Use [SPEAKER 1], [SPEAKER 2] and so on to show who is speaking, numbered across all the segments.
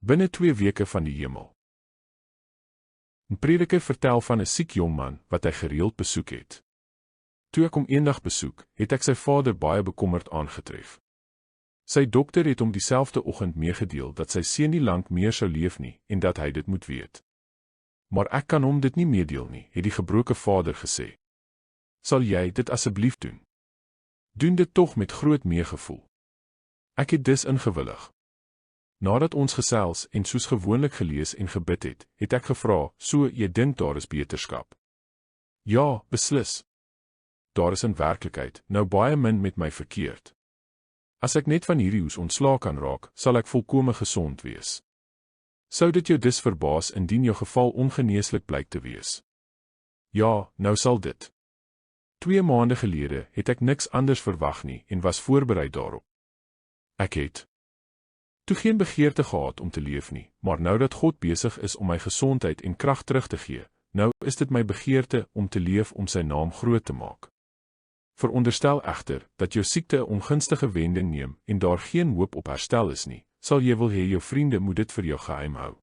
[SPEAKER 1] Binne 2 weke van die hemel. 'n Prediker vertel van 'n siek jongman wat hy gereeld besoek het. Toe ek hom eendag besoek, het ek sy vader baie bekommerd aangetref. Sy dokter het hom dieselfde oggend meegedeel dat sy seun nie lank meer sou leef nie en dat hy dit moet weet. Maar ek kan hom dit nie meedeel nie, het die gebroke vader gesê. Sal jy dit asseblief doen? Doen dit tog met groot meegevoel. Ek het dus ingewillig. Nadat ons gesels en soos gewoonlik gelees en gebid het, het ek gevra, so jy dink daar is beterskap? Ja, beslis. Daar is in werklikheid nou baie min met my verkeerd. As ek net van hierdie hoes ontslae kan raak, sal ek volkome gesond wees. Sou dit jou dus verbaas indien jou geval ongeneeslik blyk te wees? Ja, nou sal dit. 2 maande gelede het ek niks anders verwag nie en was voorberei daarop. Ek het toe geen begeerte gehad om te leef nie, maar nou dat God besig is om my gesondheid en krag terug te gee, nou is dit my begeerte om te leef om sy naam groot te maak. Veronderstel egter dat jou siekte 'n ongunstige wending neem en daar geen hoop op herstel is nie, sal jy wil hê jou vriende moet dit vir jou geheim hou.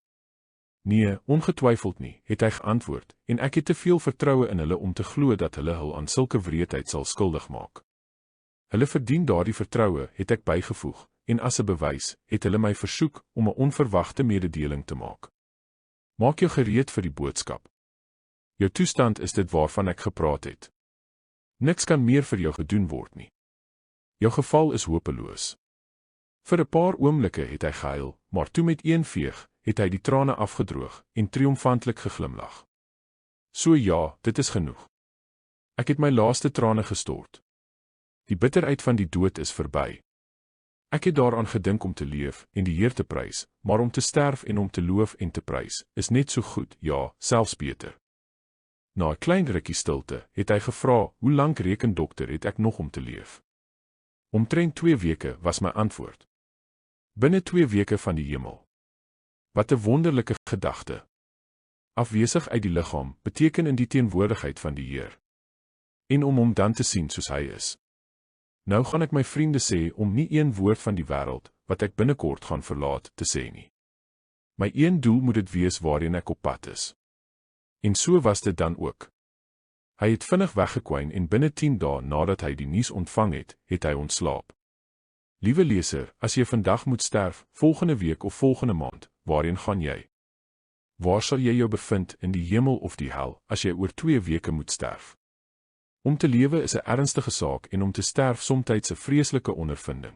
[SPEAKER 1] Nee, ongetwyfeld nie, het hy geantwoord, en ek het te veel vertroue in hulle om te glo dat hulle hul aan sulke wreedheid sal skuldig maak. Hulle verdien daardie vertroue, het ek bygevoeg, en as 'n bewys, het hulle my versoek om 'n onverwagte mededeling te maak. Maak jou gereed vir die boodskap. Jou toestand is dit waarvan ek gepraat het. Niks kan meer vir jou gedoen word nie. Jou geval is hopeloos. Vir 'n paar oomblikke het hy gehuil, maar toe met een veeg, het hy die trane afgedroog en triomfantlik geglimlag. So ja, dit is genoeg. Ek het my laaste trane gestort. Die bitterheid van die dood is verby. Ek het daaraan gedink om te leef en die Heer te prys, maar om te sterf en om te loof en te prys, is net so goed, ja, selfs beter. Na 'n klein rukkie stilte, het hy gevra, hoe lank reken dokter het ek nog om te leef? Omtrent 2 weke was my antwoord. Binne 2 weke van die hemel. Wat 'n wonderlike gedagte. Afwesig uit die liggaam beteken in die teenwoordigheid van die Heer. En om hom dan te sien soos hy is. Nou gaan ek my vriende sê om nie een woord van die wêreld, wat ek binnekort gaan verlaat, te sê nie. My een doel moet dit wees waarheen ek op pad is. En so was dit dan ook. Hy het vinnig weggekwyn en binne 10 dae nadat hy die nuus ontvang het, het hy ontslaap. Liewe leser, as jy vandag moet sterf, volgende week of volgende maand, waarheen gaan jy? Waar sal jy jou bevind, in die hemel of die hel, as jy oor 2 weke moet sterf? Om te lewe is 'n ernstige saak en om te sterf somtyds 'n vreeslike ondervinding.